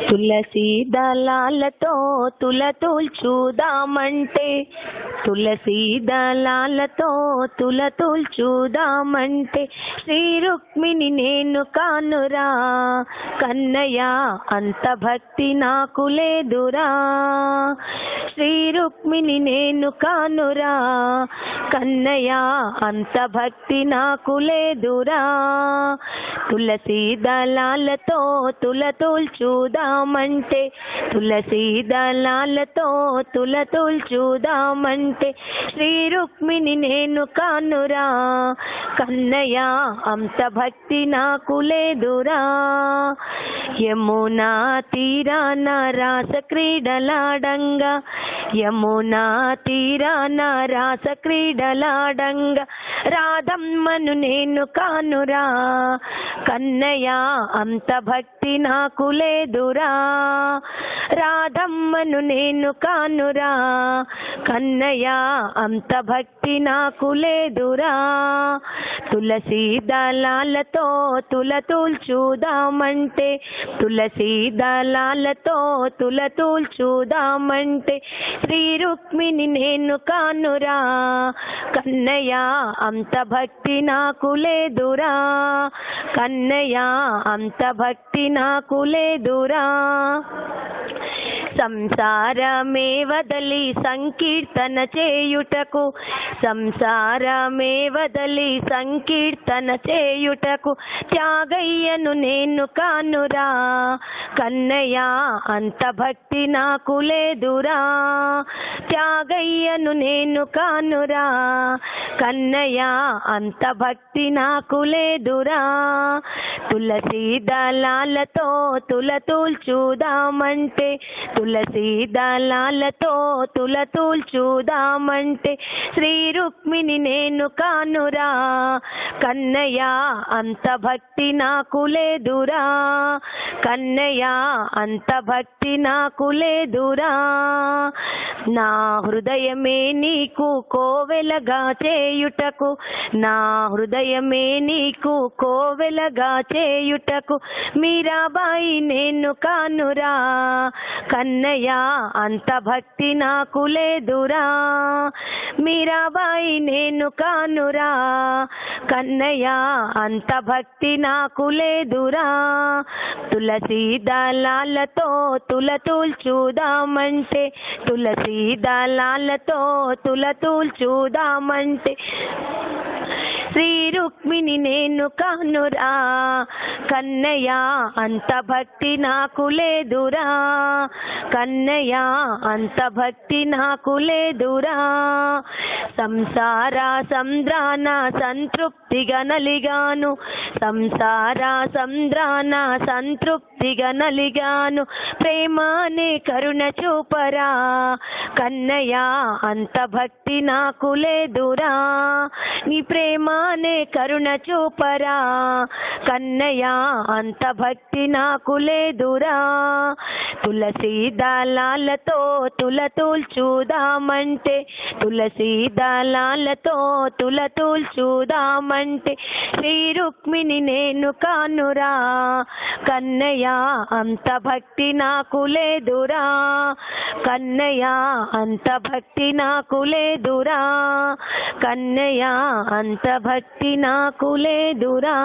తులసి దళాలతో తులతూల్చుదామంటే, తులసి దళాలతో తులతూల్చుదామంటే, శ్రీ రుక్మిణి నేను కానురా కన్నయ్య, అంత భక్తి నాకు లేదురా. శ్రీ రుక్మిణి నేను కానురా కన్నయ్య, అంత భక్తి నాకు లేదురా. తులసి దళాలతో తులతూల్చుదామంటే, తులసి దళాలతో తులతూల్చుదామంటే, శ్రీ రుక్మిణి నేను కానురా కన్నయ్య, అంత భక్తి నాకు లేదురా. యమునా తీరాన రాస క్రీడలాడంగా, యమునా తీరాన రాస క్రీడలాడంగా, రాధమ్మను నేను కానురా కన్నయ్య, అంత భక్తి నాకు లేదురా. రాధమ్మను నేను కానురా కన్నయ్య, అంత భక్తి నాకు లేదురా. తులసి దళాలతో తులతూల్చుదామంటే, తులసి దళాలతో తులతూల్చుదామంటే, శ్రీ రుక్మిణి నేను కానురా కన్నయ్య, అంత భక్తి నాకు లేదురా. కన్నయ్య, అంత భక్తి నాకు లేదురా. సంసారమే వదలి సంకీర్తన చేయుటకు, సంసారమే వదలి సంకీర్తన చేయుటకు, త్యాగయ్యను నేను కానురా కన్నయ్య, అంత భక్తి నాకు లేదురా. త్యాగయ్యను నేను కానురా కన్నయ్య, అంత భక్తి నాకు లేదురా. తులసి దళాలతో తులతూల్చుదామంటే, తులసి దళాలతో తులతూల్చుదామంటే, శ్రీ రుక్మిణి నేను కానురా కన్నయ్య, అంత భక్తి నాకు లేదురా. కన్నయ్య, అంత భక్తి నాకు లేదురా. నా హృదయమే నీకు కోవెలగా చేయుటకు, నా హృదయమే నీకు కోవెలగా చేయుటకు, మీరాబాయి నేను కానురా కన్నయ్య, అంత భక్తి నాకు లేదురా. మీరాబాయి నేను కానురా కన్నయ్య, అంత భక్తి నాకు లేదురా. తులసి దళాలతో తులతూల్చుదామంటే, తులసి దళాలతో తులతూల్చుదామంటే, శ్రీ రుక్మిణి నేను కానురా కన్నయ్య, అంత భక్తి నాకు లేదురా. కన్నయ్య, అంత భక్తి నాకు లేదురా. సంసార సంద్రాన సంతృప్తిగా నలిగాను, సంసార సంద్రాన సంతృప్తిగా నలిగాను, ప్రేమానే కరుణ చూపరా కన్నయ్య, అంత భక్తి నాకు లేదురా. నీ ప్రేమానే కరుణ చూపరా కన్నయ్య, అంత భక్తి నాకు లేదురా. తులసి దళాలతో తులతూల్చుదామంటే, తులసి దళాలతో తులతూల్చుదామంటే, శ్రీ రుక్మిణి నేను కానురా కన్నయ్య, అంత భక్తి నాకు లేదురా. కన్నయ్య, అంత భక్తి నాకు లేదురా. కన్నయ్య, అంత భక్తి నాకు లేదురా.